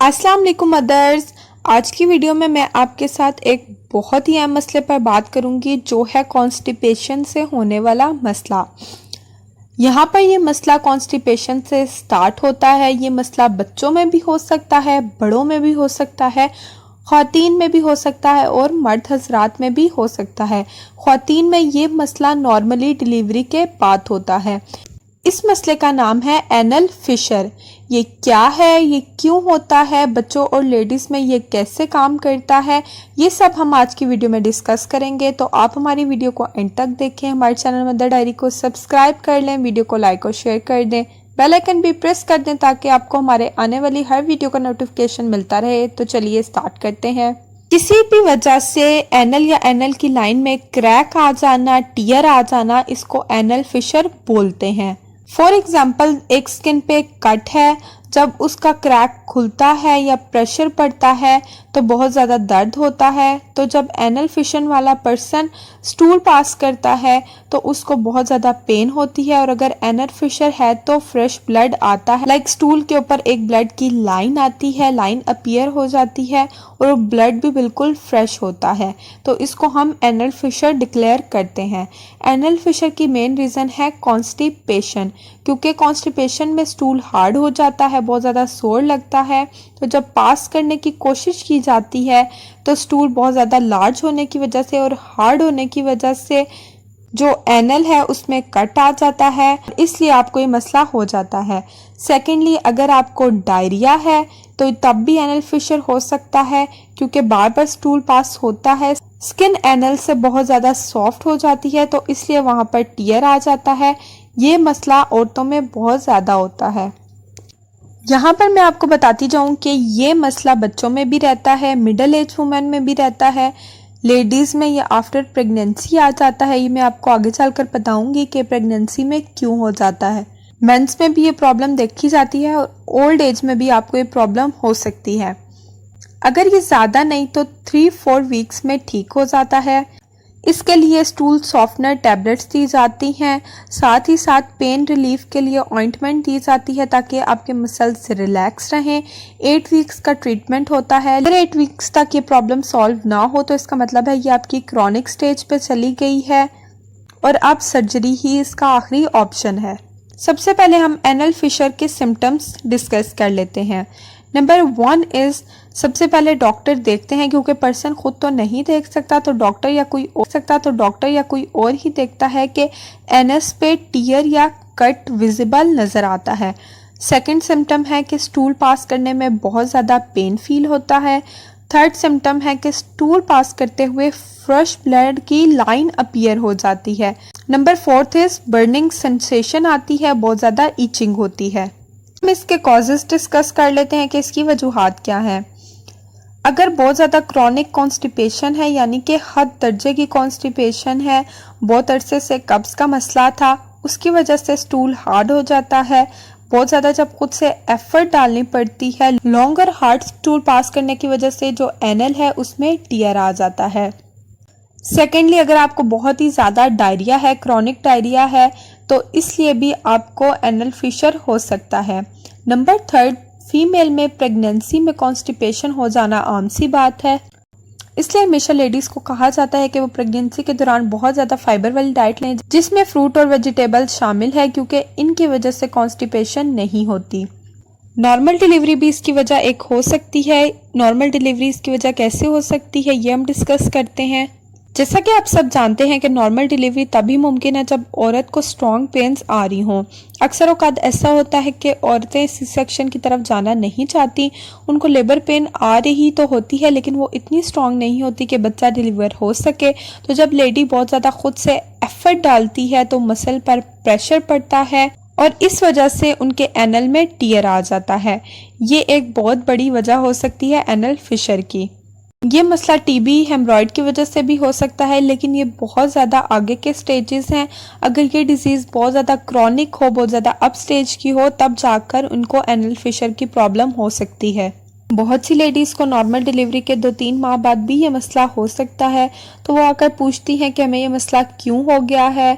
अस्सलाम वालेकुम मदर्स। आज की वीडियो में मैं आपके साथ एक बहुत ही अहम मसले पर बात करूंगी जो है कॉन्स्टिपेशन से होने वाला मसला। यहाँ पर ये मसला कॉन्स्टिपेशन से स्टार्ट होता है। ये मसला बच्चों में भी हो सकता है, बड़ों में भी हो सकता है, ख़वातीन में भी हो सकता है और मर्द हजरात में भी हो सकता है। ख़वातीन में ये मसला नॉर्मली डिलीवरी के बाद होता है। इस मसले का नाम है एनल फिशर। ये क्या है, ये क्यों होता है, बच्चों और लेडीज़ में ये कैसे काम करता है, ये सब हम आज की वीडियो में डिस्कस करेंगे। तो आप हमारी वीडियो को एंड तक देखें, हमारे चैनल मदर डायरी को सब्सक्राइब कर लें, वीडियो को लाइक और शेयर कर दें, बेल आइकन भी प्रेस कर दें ताकि आपको हमारे आने वाली हर वीडियो का नोटिफिकेशन मिलता रहे। तो चलिए स्टार्ट करते हैं। किसी भी वजह से एनल या एनल की लाइन में क्रैक आ जाना, टियर आ जाना, इसको एनल फिशर बोलते हैं। फॉर एग्जाम्पल, एक स्किन पे कट है, जब उसका क्रैक खुलता है या प्रेशर पड़ता है तो बहुत ज़्यादा दर्द होता है। तो जब एनल फिशन वाला पर्सन स्टूल पास करता है तो उसको बहुत ज़्यादा पेन होती है, और अगर एनल फिशर है तो फ्रेश ब्लड आता है। लाइक स्टूल के ऊपर एक ब्लड की लाइन आती है, लाइन अपीयर हो जाती है और ब्लड भी बिल्कुल फ्रेश होता है। तो इसको हम एनल फिशर डिक्लेयर करते हैं। एनल फिशर की मेन रीज़न है कॉन्स्टिपेशन, क्योंकि कॉन्स्टिपेशन में स्टूल हार्ड हो जाता है, बहुत ज़्यादा सोर लगता है। तो जब पास करने की कोशिश की जाती है तो स्टूल बहुत ज़्यादा लार्ज होने की वजह से और हार्ड होने की वजह से जो एनल है उसमें कट आ जाता है, इसलिए आपको ये मसला हो जाता है। सेकेंडली, अगर आपको डायरिया है तो तब भी एनल फिशर हो सकता है, क्योंकि बार बार स्टूल पास होता है, स्किन एनल से बहुत ज़्यादा सॉफ्ट हो जाती है, तो इसलिए वहाँ पर टियर आ जाता है। ये मसला औरतों में बहुत ज़्यादा होता है। यहाँ पर मैं आपको बताती जाऊँ कि ये मसला बच्चों में भी रहता है, मिडिल एज वुमेन में भी रहता है, लेडीज़ में ये आफ्टर प्रेगनेंसी आ जाता है। ये मैं आपको आगे चलकर बताऊंगी कि प्रेगनेंसी में क्यों हो जाता है। मेंस में भी ये प्रॉब्लम देखी जाती है और ओल्ड एज में भी आपको ये प्रॉब्लम हो सकती है। अगर ये ज़्यादा नहीं तो 3-4 वीक्स में ठीक हो जाता है। इसके लिए स्टूल सॉफ्टनर टैबलेट्स दी जाती हैं, साथ ही साथ पेन रिलीफ के लिए ऑइंटमेंट दी जाती है ताकि आपके मसल्स रिलैक्स रहें। 8 वीक्स का ट्रीटमेंट होता है। अगर 8 वीक्स तक ये प्रॉब्लम सॉल्व ना हो तो इसका मतलब है ये आपकी क्रॉनिक स्टेज पे चली गई है और अब सर्जरी ही इसका आखिरी ऑप्शन है। सबसे पहले हम एनल फिशर के सिम्टम्स डिस्कस कर लेते हैं। नंबर 1 इज़, सबसे पहले डॉक्टर देखते हैं, क्योंकि पर्सन खुद तो नहीं देख सकता तो डॉक्टर या कोई और ही देखता है कि एनस पे टियर या कट विजिबल नज़र आता है। सेकंड सिम्टम है कि स्टूल पास करने में बहुत ज़्यादा पेन फील होता है। थर्ड सिम्टम है कि स्टूल पास करते हुए फ्रेश ब्लड की लाइन अपीयर हो जाती है। नंबर 4 इज़, बर्निंग सेंसेशन आती है, बहुत ज़्यादा ईचिंग होती है। हम इसके कॉजेज़ डिस्कस कर लेते हैं कि इसकी वजूहात क्या हैं। अगर बहुत ज़्यादा क्रॉनिक कॉन्स्टिपेशन है, यानी कि हद दर्जे की कॉन्स्टिपेशन है, बहुत अरसे से कब्ज़ का मसला था, उसकी वजह से स्टूल हार्ड हो जाता है, बहुत ज़्यादा जब खुद से एफर्ट डालनी पड़ती है, लॉन्ग और हार्ड स्टूल पास करने की वजह से जो एनल है उसमें टियर आ जाता है। सेकेंडली, अगर आपको बहुत ही ज़्यादा डायरिया है, क्रॉनिक डायरिया है, तो इसलिए भी आपको एनल फिशर हो सकता है। नंबर 3, फीमेल में प्रेगनेंसी में कॉन्स्टिपेशन हो जाना आम सी बात है, इसलिए हमेशा लेडीज़ को कहा जाता है कि वो प्रेगनेंसी के दौरान बहुत ज़्यादा फाइबर वाली डाइट लें जिसमें फ्रूट और वेजिटेबल शामिल है, क्योंकि इनकी वजह से कॉन्स्टिपेशन नहीं होती। नॉर्मल डिलीवरी भी इसकी वजह एक हो सकती है। नॉर्मल डिलीवरी इसकी वजह कैसे हो सकती है ये हम डिस्कस करते हैं। जैसा कि आप सब जानते हैं कि नॉर्मल डिलीवरी तभी मुमकिन है जब औरत को स्ट्रॉन्ग पेन्स आ रही हों। अक्सर औक़ात ऐसा होता है कि औरतें सी सेक्शन की तरफ जाना नहीं चाहती, उनको लेबर पेन आ रही तो होती है लेकिन वो इतनी स्ट्रॉन्ग नहीं होती कि बच्चा डिलीवर हो सके। तो जब लेडी बहुत ज़्यादा खुद से एफर्ट डालती है तो मसल पर प्रेशर पड़ता है और इस वजह से उनके एनल में टियर आ जाता है। ये एक बहुत बड़ी वजह हो सकती है एनल फिशर की। ये मसला टीबी, हेमरॉइड की वजह से भी हो सकता है, लेकिन ये बहुत ज़्यादा आगे के स्टेजेस हैं। अगर ये डिजीज़ बहुत ज़्यादा क्रॉनिक हो, बहुत ज़्यादा अप स्टेज की हो, तब जाकर उनको एनल फिशर की प्रॉब्लम हो सकती है। बहुत सी लेडीज़ को नॉर्मल डिलीवरी के 2-3 माह बाद भी ये मसला हो सकता है, तो वो आकर पूछती हैं कि हमें ये मसला क्यों हो गया है।